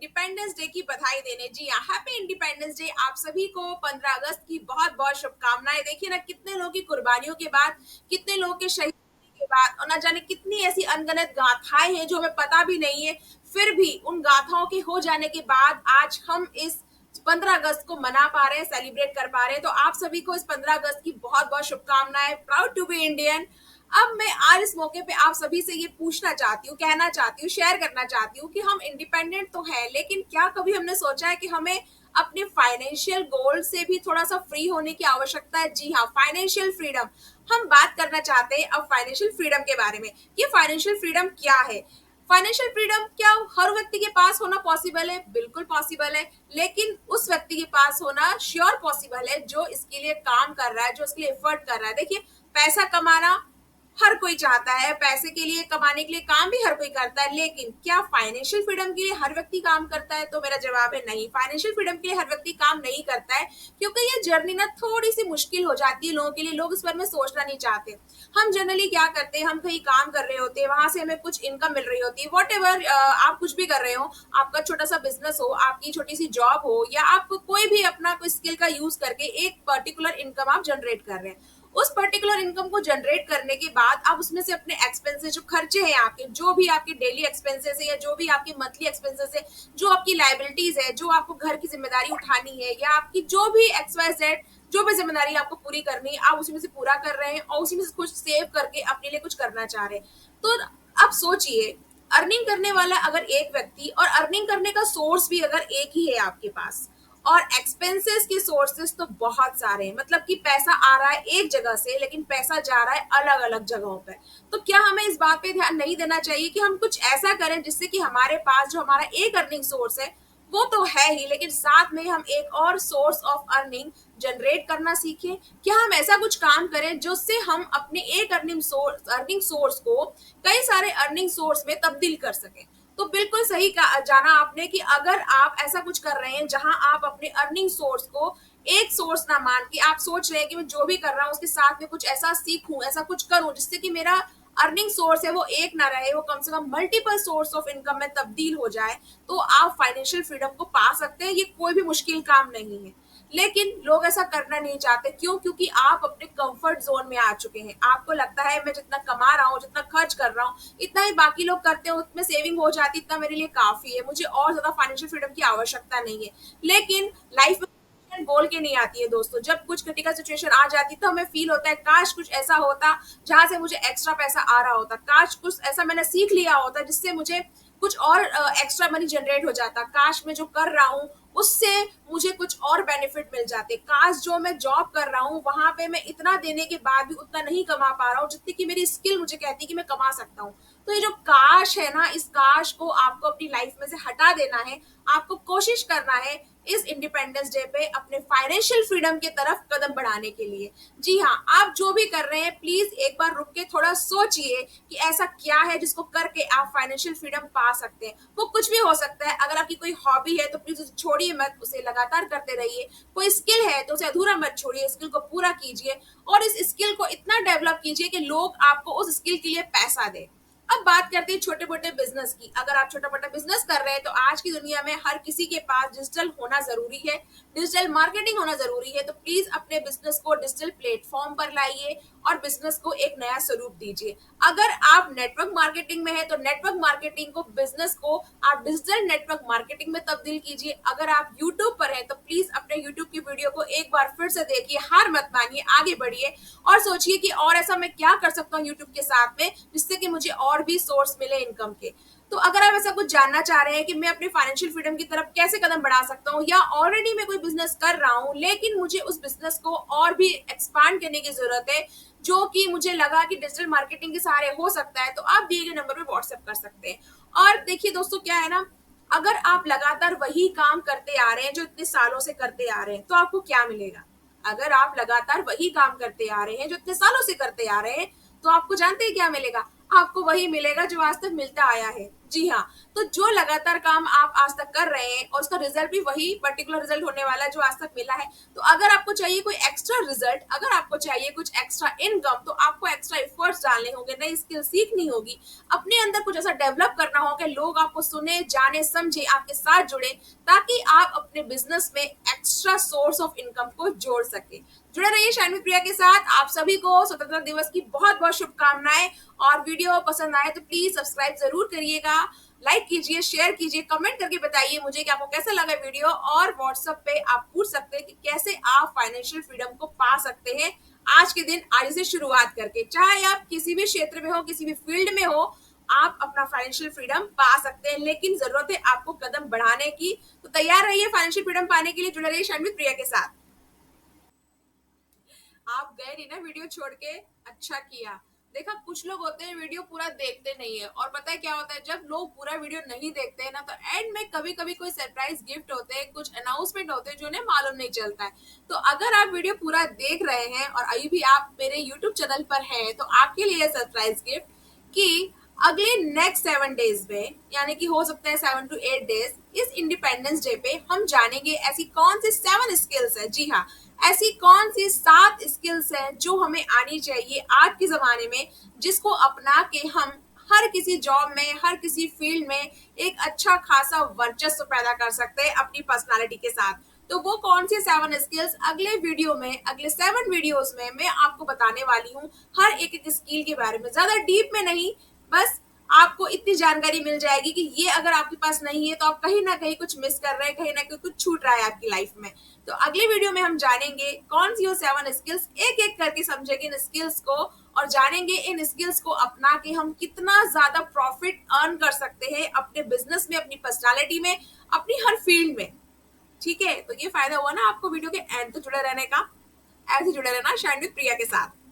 Independence day की बधाई देने। जी हाँ, हैप्पी इंडिपेंडेंस डे आप सभी को। 15 अगस्त की बहुत बहुत शुभकामनाएं। देखिए ना, कितने लोगों की कुर्बानियों के बाद, कितने लोगों के शहीद होने के बाद, और ना जाने कितनी ऐसी अनगिनत गाथाएं हैं जो हमें पता भी नहीं है, फिर भी उन गाथाओं के हो जाने के बाद आज हम इस 15 अगस्त को मना पा रहे हैं, सेलिब्रेट कर पा रहे हैं। तो आप सभी को इस 15 अगस्त की बहुत बहुत शुभकामनाएं। Proud to be Indian. अब मैं आज इस मौके पे आप सभी से ये पूछना चाहती हूँ, कहना चाहती हूँ, शेयर करना चाहती हूँ कि हम इंडिपेंडेंट तो हैं, लेकिन क्या कभी हमने सोचा है कि हमें अपने फाइनेंशियल गोल से भी थोड़ा सा फ्री होने की आवश्यकता है। जी हाँ, फाइनेंशियल फ्रीडम। हम बात करना चाहते हैं अब फाइनेंशियल फ्रीडम के बारे में। ये फाइनेंशियल फ्रीडम क्या है? फाइनेंशियल फ्रीडम क्या हर व्यक्ति के पास होना पॉसिबल है? बिल्कुल पॉसिबल है, लेकिन उस व्यक्ति के पास होना श्योर पॉसिबल है जो इसके लिए काम कर रहा है, जो इसके लिए एफर्ट कर रहा है। देखिए, पैसा कमाना हर कोई चाहता है, पैसे के लिए, कमाने के लिए काम भी हर कोई करता है, लेकिन क्या फाइनेंशियल फ्रीडम के लिए हर व्यक्ति काम करता है? तो मेरा जवाब है नहीं। फाइनेंशियल फ्रीडम के लिए हर व्यक्ति काम नहीं करता है, क्योंकि ये जर्नी ना थोड़ी सी मुश्किल हो जाती है लोगों के लिए। लोग इस बारे में सोचना नहीं चाहते। हम जनरली क्या करते हैं, हम कहीं काम कर रहे होते हैं, वहां से हमें कुछ इनकम मिल रही होती है, वॉट एवर आप कुछ भी कर रहे हो, आपका छोटा सा बिजनेस हो, आपकी छोटी सी जॉब हो, या आप कोई भी अपना कोई स्किल का यूज करके एक पर्टिकुलर इनकम आप जनरेट कर रहे हैं। उस पर्टिकुलर इनकम को जनरेट करने के बाद आप उसमें से अपने एक्सपेंसेस, जो खर्चे हैं आपके, जो भी आपके डेली एक्सपेंसेस है या जो भी आपके मंथली एक्सपेंसेस है, जो आपकी लाइबिलिटीज है, जो आपको घर की जिम्मेदारी उठानी है, या आपकी जो भी XYZ जो भी जिम्मेदारी आपको पूरी करनी है, आप उसी में से पूरा कर रहे हैं और उसी में से कुछ सेव करके अपने लिए कुछ करना चाह रहे हैं। तो अब सोचिए, अर्निंग करने वाला अगर एक व्यक्ति, और अर्निंग करने का सोर्स भी अगर एक ही है आपके पास, और एक्सपेंसेस के सोर्सेस तो बहुत सारे हैं, मतलब कि पैसा आ रहा है एक जगह से, लेकिन पैसा जा रहा है अलग अलग जगहों पर। तो क्या हमें इस बात पे ध्यान नहीं देना चाहिए कि हम कुछ ऐसा करें जिससे कि हमारे पास जो हमारा एक अर्निंग सोर्स है वो तो है ही, लेकिन साथ में हम एक और सोर्स ऑफ अर्निंग जनरेट करना सीखें? क्या हम ऐसा कुछ काम करें जिससे हम अपने एक अर्निंग सोर्स को कई सारे अर्निंग सोर्स में तब्दील कर सकें? तो बिल्कुल सही जाना आपने कि अगर आप ऐसा कुछ कर रहे हैं जहां आप अपने अर्निंग सोर्स को एक सोर्स ना मान के आप सोच रहे हैं कि मैं जो भी कर रहा हूं उसके साथ में कुछ ऐसा सीखूं, ऐसा कुछ करूं जिससे कि मेरा अर्निंग सोर्स है वो एक ना रहे, वो कम से कम मल्टीपल सोर्स ऑफ इनकम में तब्दील हो जाए, तो आप फाइनेंशियल फ्रीडम को पा सकते हैं। ये कोई भी मुश्किल काम नहीं है, लेकिन लोग ऐसा करना नहीं चाहते। क्यों? क्योंकि आप अपने कंफर्ट जोन में आ चुके हैं। आपको लगता है मैं जितना कमा रहा हूँ, जितना खर्च कर रहा हूँ, इतना ही बाकी लोग करते हैं, उतने सेविंग हो जाती, इतना मेरे लिए काफी है, मुझे और ज्यादा फाइनेंशियल फ्रीडम की आवश्यकता नहीं है। लेकिन लाइफ में बोल के नहीं आती है दोस्तों। जब कुछ क्रिटिकल सिचुएशन आ जाती तो हमें फील होता है काश कुछ ऐसा होता जहां से मुझे एक्स्ट्रा पैसा आ रहा होता, काश कुछ ऐसा मैंने सीख लिया होता जिससे मुझे कुछ और एक्स्ट्रा मनी जनरेट हो जाता, काश मैं जो कर रहा हूँ उससे मुझे कुछ और बेनिफिट मिल जाते, काश जो मैं जॉब कर रहा हूँ वहां पे मैं इतना देने के बाद भी उतना नहीं कमा पा रहा हूँ जितनी कि मेरी स्किल मुझे कहती है कि मैं कमा सकता हूँ। तो ये जो काश है ना, इस काश को आपको अपनी लाइफ में से हटा देना है। आपको कोशिश करना है इस इंडिपेंडेंस डे पे अपने फाइनेंशियल फ्रीडम की तरफ कदम बढ़ाने के लिए। जी हाँ, आप जो भी कर रहे हैं प्लीज एक बार रुक के थोड़ा सोचिए कि ऐसा क्या है जिसको करके आप फाइनेंशियल फ्रीडम पा सकते हैं। वो कुछ भी हो सकता है। अगर आपकी कोई हॉबी है तो प्लीज उसे छोड़िए मत, उसे लगातार करते रहिए। कोई स्किल है तो उसे अधूरा मत छोड़िए, स्किल को पूरा कीजिए, और इस स्किल को इतना डेवलप कीजिए कि लोग आपको उस स्किल के लिए पैसा दें। अब बात करते हैं छोटे मोटे बिजनेस की। अगर आप छोटा मोटा बिजनेस कर रहे हैं तो आज की दुनिया में हर किसी के पास डिजिटल होना जरूरी है, डिजिटल मार्केटिंग होना जरूरी है। तो प्लीज अपने बिजनेस को डिजिटल प्लेटफॉर्म पर लाइए और बिजनेस को एक नया स्वरूप दीजिए। अगर आप नेटवर्क मार्केटिंग में है तो नेटवर्क मार्केटिंग को, बिजनेस को आप डिजिटल नेटवर्क मार्केटिंग में तब्दील कीजिए। अगर आप यूट्यूब पर हैं तो प्लीज अपने यूट्यूब की वीडियो को एक बार फिर से देखिए, हार मत मानिए, आगे बढ़िए और सोचिए कि और ऐसा मैं क्या कर सकता हूँ यूट्यूब के साथ में जिससे कि मुझे और भी सोर्स मिले इनकम के। तो अगर आप ऐसा कुछ जानना चाह रहे हैं कि मैं अपने फाइनेंशियल फ्रीडम की तरफ कैसे कदम बढ़ा सकता हूँ, या ऑलरेडी मैं कोई बिजनेस कर रहा हूँ लेकिन मुझे उस बिजनेस को और भी एक्सपांड करने की जरूरत है, जो कि मुझे लगा कि डिजिटल मार्केटिंग के सहारे हो सकता है, तो आप दिए गए नंबर पे व्हाट्सएप कर सकते हैं। और देखिए दोस्तों, क्या है ना, अगर आप लगातार वही काम करते आ रहे हैं जो इतने सालों से करते आ रहे हैं, तो आपको क्या मिलेगा? अगर आप लगातार वही काम करते आ रहे हैं जो इतने सालों से करते आ रहे हैं, तो आपको जानते हैं क्या मिलेगा? आपको वही मिलेगा जो आज तक मिलता आया है। जी हाँ, तो जो लगातार काम आप आज तक कर रहे हैं और उसका रिजल्ट भी वही पर्टिकुलर रिजल्ट होने वाला है जो आज तक मिला है। तो अगर आपको चाहिए कोई एक्स्ट्रा रिजल्ट, अगर आपको चाहिए कुछ एक्स्ट्रा इनकम, तो आपको एक्स्ट्रा एफर्ट्स डालने होंगे, नई स्किल सीखनी होगी, अपने अंदर कुछ ऐसा डेवलप करना होगा कि लोग आपको सुने, जाने, समझे, आपके साथ जुड़े, ताकि आप अपने बिजनेस में एक्स्ट्रा सोर्स ऑफ इनकम को जोड़ सके। जुड़े रहिए शाइन विद प्रिया के साथ। आप सभी को स्वतंत्रता दिवस की बहुत बहुत शुभकामनाएं। और वीडियो पसंद आए तो प्लीज सब्सक्राइब जरूर करिएगा, लाइक कीजिए, शेयर कीजिए, कमेंट करके बताइए मुझे कि आपको कैसा लगा वीडियो। और व्हाट्सएप पे आप पूछ सकते हैं कि कैसे आप फाइनेंशियल फ्रीडम को पा सकते हैं आज के दिन, आज से शुरुआत करके। चाहे आप किसी भी क्षेत्र में हो, किसी भी फील्ड में हो, आप अपना फाइनेंशियल फ्रीडम पा सकते हैं, लेकिन जरूरत है आपको कदम बढ़ाने की। तो तैयार रहिए फाइनेंशियल फ्रीडम पाने के लिए। जुड़े रहिए शाइन विद प्रिया के साथ। आप गए नहीं ना वीडियो छोड़ के, अच्छा किया। देखा, कुछ लोग होते हैं वीडियो पूरा देखते नहीं है, और पता है क्या होता है, जब लोग पूरा वीडियो नहीं देखते हैं ना, तो एंड में कभी कभी कोई सरप्राइज गिफ्ट होते हैं, कुछ अनाउंसमेंट होते हैं जो उन्हें मालूम नहीं चलता है। तो अगर आप वीडियो पूरा देख रहे हैं और अभी भी आप मेरे यूट्यूब चैनल पर हैं, तो आपके लिए सरप्राइज गिफ्ट कि अगले नेक्स्ट 7 डेज में, यानी कि हो सकता है 7 to 8 डेज, इस इंडिपेंडेंस डे पे हम जानेंगे ऐसी कौन सी 7 स्किल्स है, जी हाँ, ऐसी कौन सी 7 स्किल्स हैं जो हमें आनी चाहिए आज के जमाने में, जिसको अपना के हम हर किसी जॉब में, हर किसी फील्ड में एक अच्छा खासा वर्चस्व पैदा कर सकते हैं अपनी पर्सनालिटी के साथ। तो वो कौन सी 7 स्किल्स अगले वीडियो में, अगले 7 वीडियोस में मैं आपको बताने वाली हूँ। हर एक एक स्किल के बारे में, ज्यादा डीप में नहीं, बस आपको इतनी जानकारी मिल जाएगी कि ये अगर आपके पास नहीं है तो आप कहीं ना कहीं कुछ मिस कर रहे हैं, कहीं ना कहीं कुछ छूट रहा है आपकी लाइफ में। तो अगले वीडियो में हम जानेंगे कौन सी वो 7 स्किल्स, एक एक करके समझेंगे इन स्किल्स को, और जानेंगे इन स्किल्स को अपना के हम कितना ज्यादा प्रॉफिट अर्न कर सकते हैं अपने बिजनेस में, अपनी पर्सनालिटी में, अपनी हर फील्ड में। ठीक है, तो ये फायदा हुआ ना आपको वीडियो के एंड तक जुड़े रहने का। ऐसे जुड़े रहना शाइन विद प्रिया के साथ।